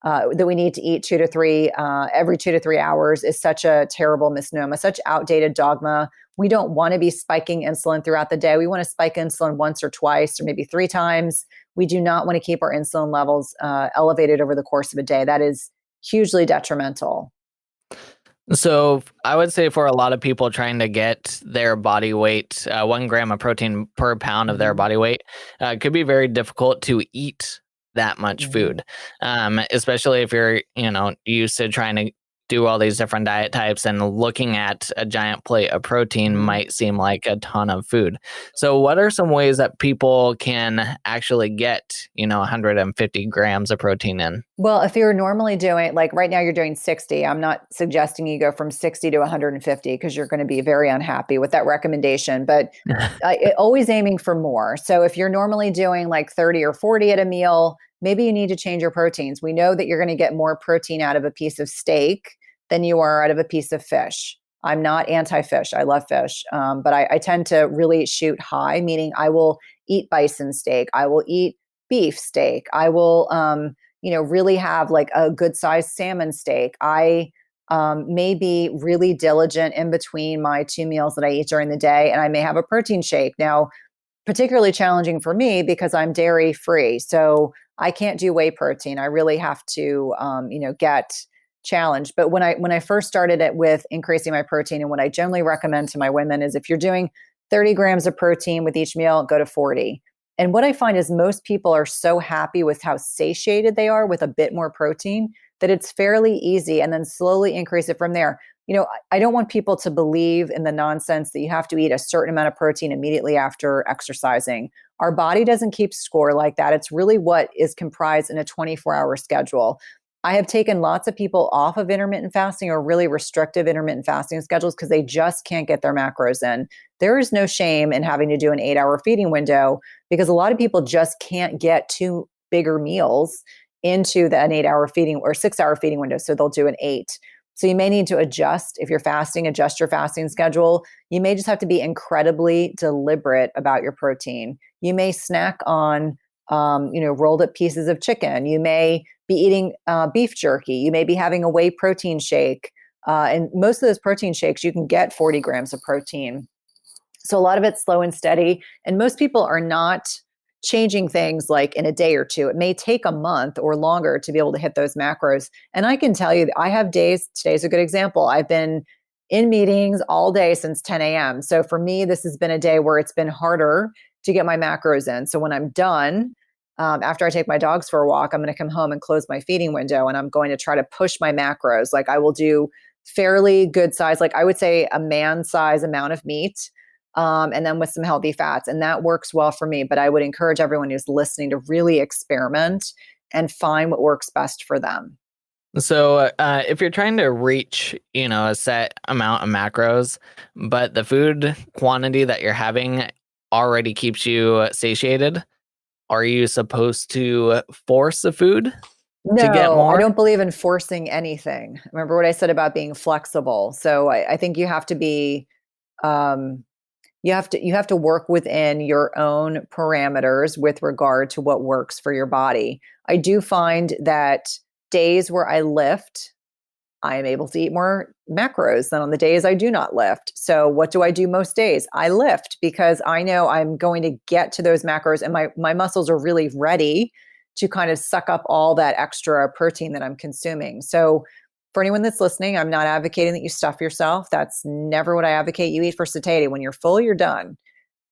that we need to eat 2 to 3 every 2 to 3 hours is such a terrible misnomer, such outdated dogma. We don't want to be spiking insulin throughout the day. We want to spike insulin once or twice or maybe 3 times. We do not want to keep our insulin levels elevated over the course of a day. That is hugely detrimental. So I would say for a lot of people trying to get their body weight, 1 gram of protein per pound of their body weight, it could be very difficult to eat that much food, especially if you're, used to trying to do all these different diet types, and looking at a giant plate of protein might seem like a ton of food. So what are some ways that people can actually get, 150 grams of protein in? Well, if you're normally doing, like right now you're doing 60, I'm not suggesting you go from 60 to 150 because you're going to be very unhappy with that recommendation, but always aiming for more. So if you're normally doing like 30 or 40 at a meal, maybe you need to change your proteins. We know that you're going to get more protein out of a piece of steak than you are out of a piece of fish. I'm not anti-fish. I love fish. But I tend to really shoot high, meaning I will eat bison steak. I will eat beef steak. I will, really have like a good sized salmon steak. I may be really diligent in between my 2 meals that I eat during the day, and I may have a protein shake. Now, particularly challenging for me because I'm dairy free. So I can't do whey protein. I really have to, get challenged. But when I first started it with increasing my protein, and what I generally recommend to my women is if you're doing 30 grams of protein with each meal, go to 40. And what I find is most people are so happy with how satiated they are with a bit more protein that it's fairly easy, and then slowly increase it from there. I don't want people to believe in the nonsense that you have to eat a certain amount of protein immediately after exercising. Our body doesn't keep score like that. It's really what is comprised in a 24-hour schedule. I have taken lots of people off of intermittent fasting or really restrictive intermittent fasting schedules because they just can't get their macros in. There is no shame in having to do an 8-hour feeding window because a lot of people just can't get two bigger meals into an 8-hour feeding or 6-hour feeding window. So they'll do an 8. So you may need to adjust if you're fasting, adjust your fasting schedule. You may just have to be incredibly deliberate about your protein. You may snack on, rolled up pieces of chicken. You may be eating beef jerky. You may be having a whey protein shake. And most of those protein shakes, you can get 40 grams of protein. So a lot of it's slow and steady. And most people are not changing things like in a day or two. It may take a month or longer to be able to hit those macros. And I can tell you that I have days, today's a good example. I've been in meetings all day since 10 a.m. So for me, this has been a day where it's been harder to get my macros in. So when I'm done, after I take my dogs for a walk, I'm going to come home and close my feeding window, and I'm going to try to push my macros. Like I will do fairly good size, like I would say a man size amount of meat, and then with some healthy fats. And that works well for me. But I would encourage everyone who's listening to really experiment and find what works best for them. So if you're trying to reach, a set amount of macros, but the food quantity that you're having already keeps you satiated, are you supposed to force the food to get No, more? I don't believe in forcing anything. Remember what I said about being flexible. So I think you have to be, you have to work within your own parameters with regard to what works for your body. I do find that days where I lift, I am able to eat more macros than on the days I do not lift. So what do I do most days? I lift because I know I'm going to get to those macros, and my muscles are really ready to kind of suck up all that extra protein that I'm consuming. So for anyone that's listening, I'm not advocating that you stuff yourself. That's never what I advocate. You eat for satiety. When you're full, you're done.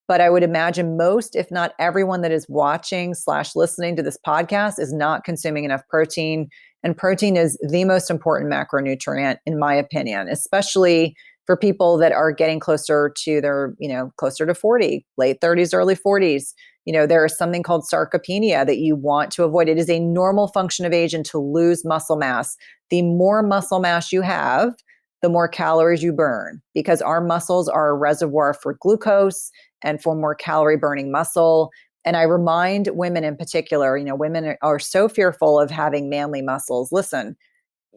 But I would imagine most, if not everyone that is watching/listening to this podcast is not consuming enough protein. And protein is the most important macronutrient, in my opinion, especially for people that are getting closer to their, closer to 40, late 30s, early 40s. There is something called sarcopenia that you want to avoid. It is a normal function of age and to lose muscle mass. The more muscle mass you have, the more calories you burn, because our muscles are a reservoir for glucose and for more calorie burning muscle. And I remind women in particular, women are so fearful of having manly muscles. Listen,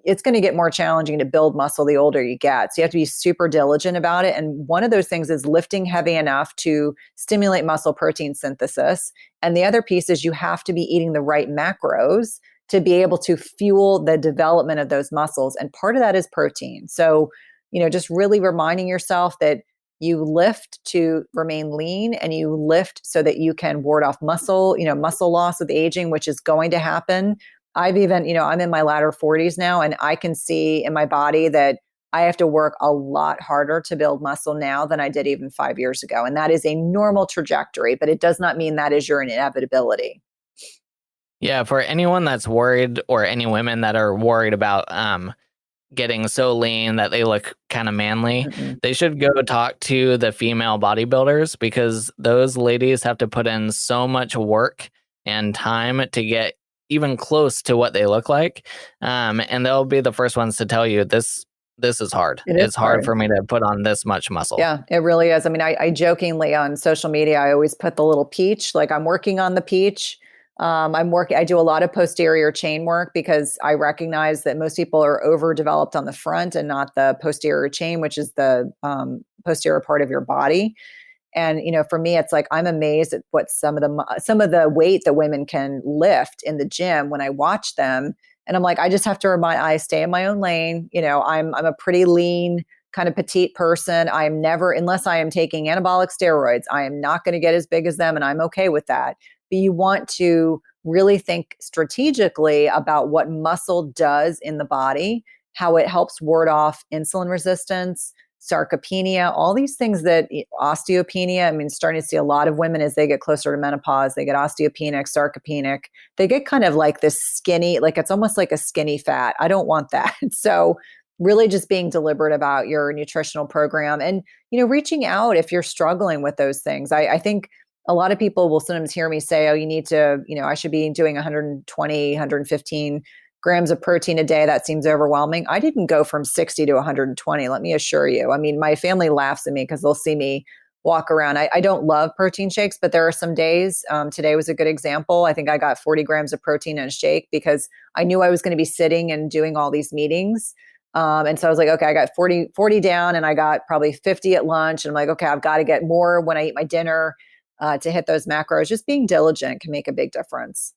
it's going to get more challenging to build muscle the older you get. So you have to be super diligent about it. And one of those things is lifting heavy enough to stimulate muscle protein synthesis. And the other piece is you have to be eating the right macros to be able to fuel the development of those muscles. And part of that is protein. So, just really reminding yourself that you lift to remain lean, and you lift so that you can ward off muscle loss with aging, which is going to happen. I've even, I'm in my latter 40s now, and I can see in my body that I have to work a lot harder to build muscle now than I did even 5 years ago. And that is a normal trajectory, but it does not mean that is your inevitability. Yeah, for anyone that's worried, or any women that are worried about getting so lean that they look kind of manly, they should go talk to the female bodybuilders, because those ladies have to put in so much work and time to get even close to what they look like. And they'll be the first ones to tell you this is hard. It's hard for me to put on this much muscle. Yeah, it really is. I mean, I jokingly on social media, I always put the little peach, like I'm working on the peach. I do a lot of posterior chain work because I recognize that most people are overdeveloped on the front and not the posterior chain, which is the posterior part of your body. And, for me, it's like, I'm amazed at what some of the weight that women can lift in the gym when I watch them. And I'm like, I just have to I stay in my own lane. I'm a pretty lean, kind of petite person. I'm never, unless I am taking anabolic steroids, I am not going to get as big as them. And I'm okay with that. But you want to really think strategically about what muscle does in the body, how it helps ward off insulin resistance, sarcopenia, all these things that osteopenia, I mean, starting to see a lot of women as they get closer to menopause, they get osteopenic, sarcopenic. They get kind of like this skinny, like it's almost like a skinny fat. I don't want that. So really just being deliberate about your nutritional program and, reaching out if you're struggling with those things. I think a lot of people will sometimes hear me say, oh, you need to, I should be doing 120, 115 grams of protein a day. That seems overwhelming. I didn't go from 60 to 120, let me assure you. I mean, my family laughs at me because they'll see me walk around. I don't love protein shakes, but there are some days, today was a good example. I think I got 40 grams of protein in a shake because I knew I was going to be sitting and doing all these meetings. And so I was like, okay, I got 40 down and I got probably 50 at lunch. And I'm like, okay, I've got to get more when I eat my dinner to hit those macros. Just being diligent can make a big difference.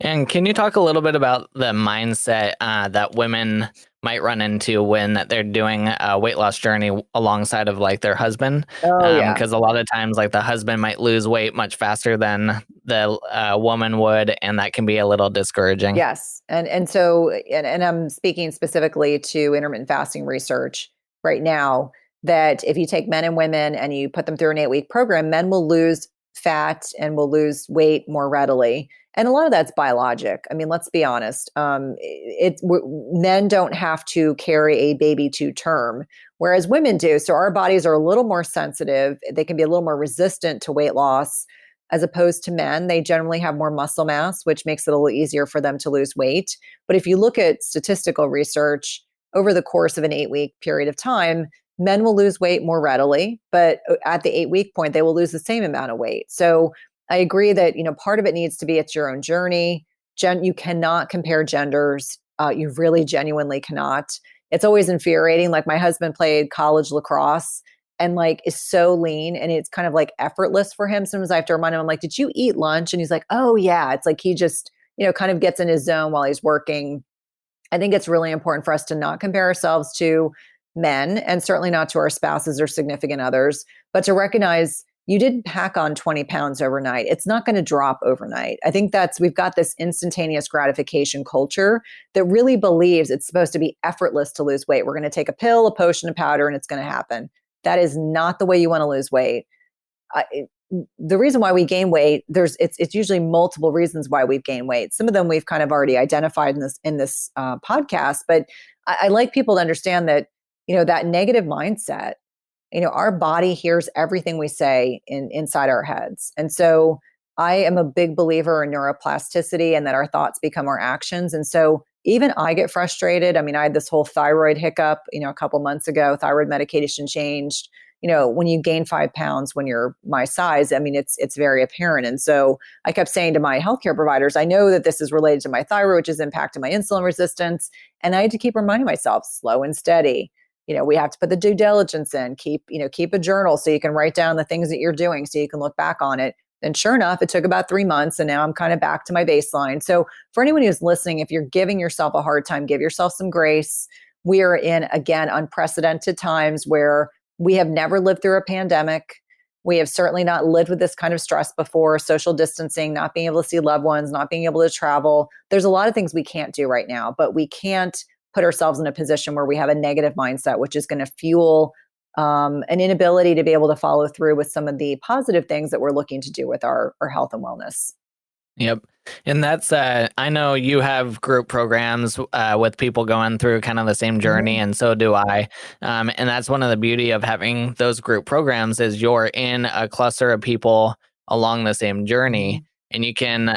And can you talk a little bit about the mindset that women might run into when they're doing a weight loss journey alongside of like their husband? Oh, yeah. Because a lot of times like the husband might lose weight much faster than the woman would, and that can be a little discouraging. Yes. And so, and I'm speaking specifically to intermittent fasting research right now, that if you take men and women and you put them through an 8-week program, men will lose fat and will lose weight more readily. And a lot of that's biologic. I mean, let's be honest. Men don't have to carry a baby to term, whereas women do. So our bodies are a little more sensitive. They can be a little more resistant to weight loss as opposed to men. They generally have more muscle mass, which makes it a little easier for them to lose weight. But if you look at statistical research over the course of an 8-week period of time, men will lose weight more readily, but at the 8-week point, they will lose the same amount of weight. So I agree that, part of it needs to be it's your own journey. You cannot compare genders. You really genuinely cannot. It's always infuriating. Like my husband played college lacrosse and like is so lean and it's kind of like effortless for him. Sometimes I have to remind him, I'm like, did you eat lunch? And he's like, oh yeah. It's like he just, kind of gets in his zone while he's working. I think it's really important for us to not compare ourselves to men and certainly not to our spouses or significant others, but to recognize you didn't pack on 20 pounds overnight. It's not going to drop overnight. I think we've got this instantaneous gratification culture that really believes it's supposed to be effortless to lose weight. We're going to take a pill, a potion, a powder, and it's going to happen. That is not the way you want to lose weight. The reason why we gain weight, it's usually multiple reasons why we've gained weight. Some of them we've kind of already identified in this podcast, but I like people to understand that, that negative mindset, our body hears everything we say inside our heads. And so I am a big believer in neuroplasticity and that our thoughts become our actions. And so even I get frustrated. I mean, I had this whole thyroid hiccup, a couple months ago, thyroid medication changed. When you gain 5 pounds when you're my size, I mean, it's very apparent. And so I kept saying to my healthcare providers, I know that this is related to my thyroid, which is impacting my insulin resistance. And I had to keep reminding myself, slow and steady. We have to put the due diligence in, keep a journal so you can write down the things that you're doing so you can look back on it. And sure enough, it took about 3 months and now I'm kind of back to my baseline. So for anyone who's listening, if you're giving yourself a hard time, give yourself some grace. We are in, again, unprecedented times where we have never lived through a pandemic. We have certainly not lived with this kind of stress before, social distancing, not being able to see loved ones, not being able to travel. There's a lot of things we can't do right now, but we can't put ourselves in a position where we have a negative mindset, which is going to fuel an inability to be able to follow through with some of the positive things that we're looking to do with our health and wellness. Yep. And that's, I know you have group programs with people going through kind of the same journey, and so do I. And that's one of the beauty of having those group programs is you're in a cluster of people along the same journey, and you can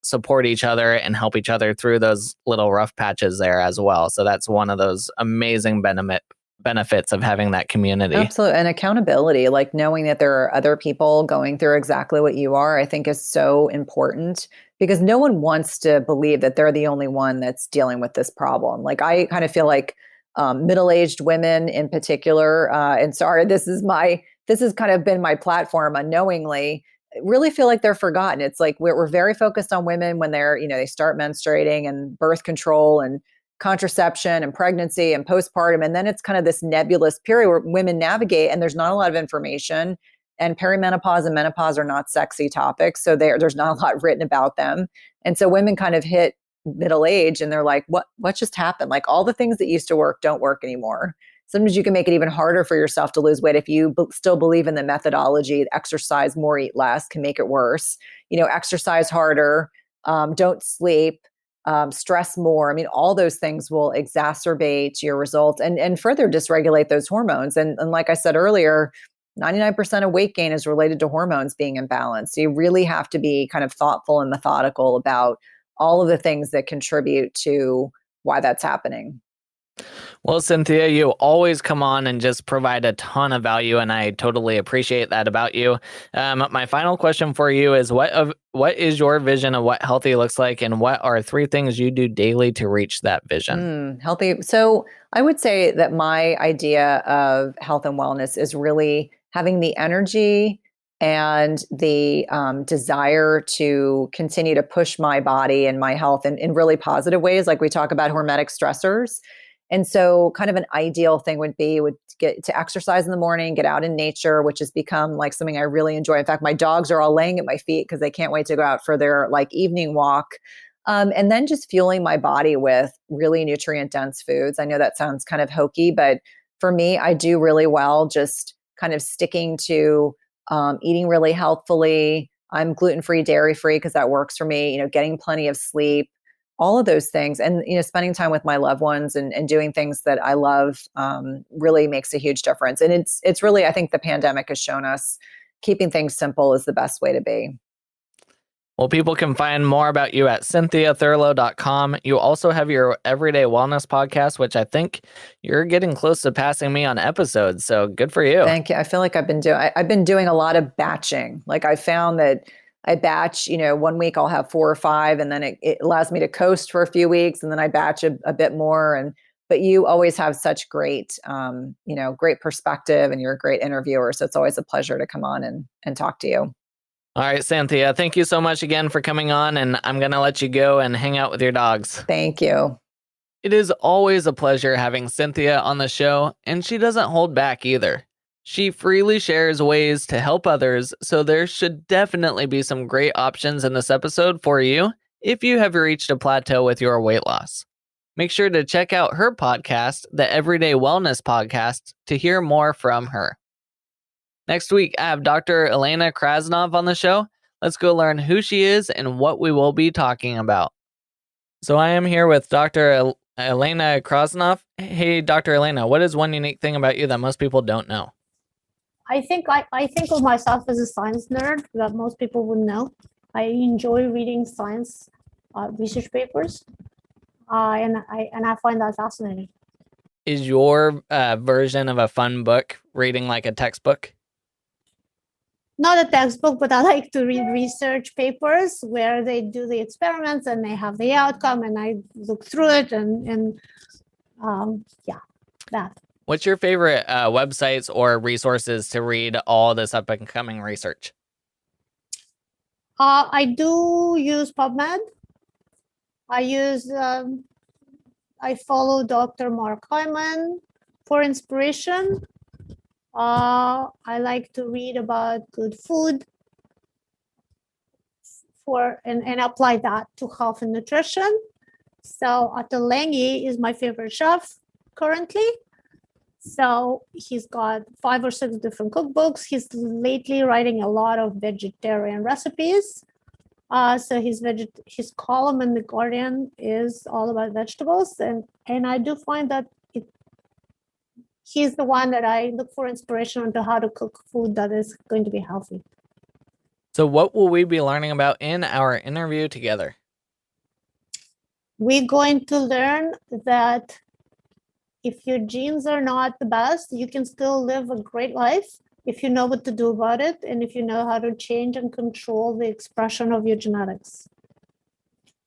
support each other and help each other through those little rough patches there as well. So that's one of those amazing benefits of having that community. Absolutely. And accountability, like knowing that there are other people going through exactly what you are, I think is so important because no one wants to believe that they're the only one that's dealing with this problem. Like I kind of feel like middle-aged women in particular, and sorry, this has kind of been my platform unknowingly, really feel like they're forgotten. It's like we're very focused on women when they're, they start menstruating and birth control and contraception and pregnancy and postpartum. And then it's kind of this nebulous period where women navigate and there's not a lot of information. And perimenopause and menopause are not sexy topics. So there's not a lot written about them. And so women kind of hit middle age and they're like, what just happened? Like all the things that used to work don't work anymore. sometimes you can make it even harder for yourself to lose weight if you still believe in the methodology. Exercise more, eat less can make it worse. Exercise harder, don't sleep, stress more. I mean, all those things will exacerbate your results and further dysregulate those hormones. And like I said earlier, 99% of weight gain is related to hormones being imbalanced. So you really have to be kind of thoughtful and methodical about all of the things that contribute to why that's happening. Well, Cynthia, you always come on and just provide a ton of value, and I totally appreciate that about you. My final question for you is, what is your vision of what healthy looks like, and what are 3 things you do daily to reach that vision? Healthy. So I would say that my idea of health and wellness is really having the energy and the desire to continue to push my body and my health in really positive ways. Like we talk about hormetic stressors. And so kind of an ideal thing would get to exercise in the morning, get out in nature, which has become like something I really enjoy. In fact, my dogs are all laying at my feet because they can't wait to go out for their like evening walk. And then just fueling my body with really nutrient dense foods. I know that sounds kind of hokey, but for me, I do really well just kind of sticking to eating really healthfully. I'm gluten-free, dairy-free because that works for me, getting plenty of sleep, all of those things. And, spending time with my loved ones and doing things that I love really makes a huge difference. And it's really, I think the pandemic has shown us keeping things simple is the best way to be. Well, people can find more about you at cynthiathurlow.com. You also have your Everyday Wellness podcast, which I think you're getting close to passing me on episodes. So good for you. Thank you. I feel like I've been doing a lot of batching. Like I found that I batch, 1 week I'll have 4 or 5, and then it allows me to coast for a few weeks, and then I batch a bit more. But you always have such great, great perspective, and you're a great interviewer. So it's always a pleasure to come on and talk to you. All right, Cynthia, thank you so much again for coming on, and I'm going to let you go and hang out with your dogs. Thank you. It is always a pleasure having Cynthia on the show, and she doesn't hold back either. She freely shares ways to help others, so there should definitely be some great options in this episode for you if you have reached a plateau with your weight loss. Make sure to check out her podcast, the Everyday Wellness Podcast, to hear more from her. Next week, I have Dr. Elena Krasnov on the show. Let's go learn who she is and what we will be talking about. So I am here with Dr. Elena Krasnov. Hey, Dr. Elena, what is one unique thing about you that most people don't know? I think of myself as a science nerd that most people wouldn't know. I enjoy reading science research papers, and I find that fascinating. Is your version of a fun book reading like a textbook? Not a textbook, but I like to read research papers where they do the experiments and they have the outcome, and I look through it and that. What's your favorite websites or resources to read all this up and coming research? I do use PubMed. I follow Dr. Mark Hyman for inspiration. I like to read about good food and apply that to health and nutrition. So Atelengi is my favorite chef currently. So he's got 5 or 6 different cookbooks. He's lately writing a lot of vegetarian recipes. So his column in The Guardian is all about vegetables. And I do find that he's the one that I look for inspiration on to how to cook food that is going to be healthy. So what will we be learning about in our interview together? We're going to learn that if your genes are not the best, you can still live a great life if you know what to do about it and if you know how to change and control the expression of your genetics.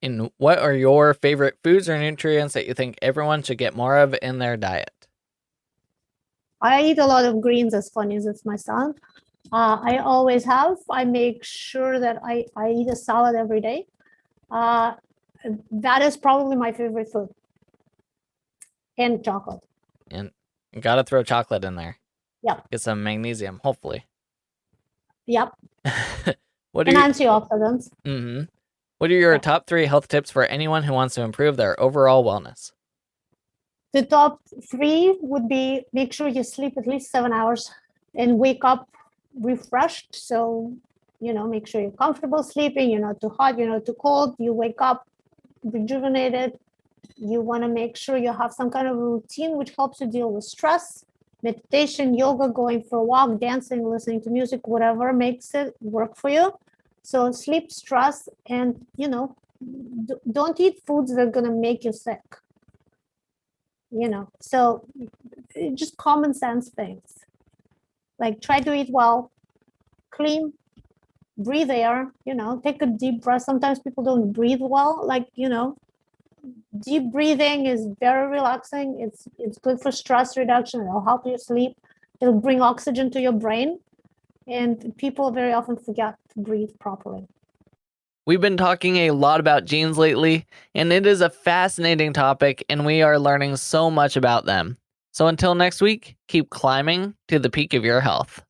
And what are your favorite foods or nutrients that you think everyone should get more of in their diet? I eat a lot of greens, as funny as it's my son. I always have. I make sure that I eat a salad every day. That is probably my favorite food. And chocolate. And you got to throw chocolate in there. Yep. Get some magnesium, hopefully. Yep. And antioxidants. Mm-hmm. What are your top 3 health tips for anyone who wants to improve their overall wellness? The top 3 would be make sure you sleep at least 7 hours and wake up refreshed. So, make sure you're comfortable sleeping. You're not too hot, you're not too cold. You wake up rejuvenated. You want to make sure you have some kind of routine which helps you deal with stress. Meditation, yoga, going for a walk, dancing, listening to music, whatever makes it work for you. So sleep, stress, and don't eat foods that are going to make you sick. So just common sense things. Like try to eat well, clean, breathe air, take a deep breath. Sometimes people don't breathe well. Deep breathing is very relaxing. It's good for stress reduction. It'll help you sleep. It'll bring oxygen to your brain. And people very often forget to breathe properly. We've been talking a lot about genes lately, and it is a fascinating topic, and we are learning so much about them. So until next week, keep climbing to the peak of your health.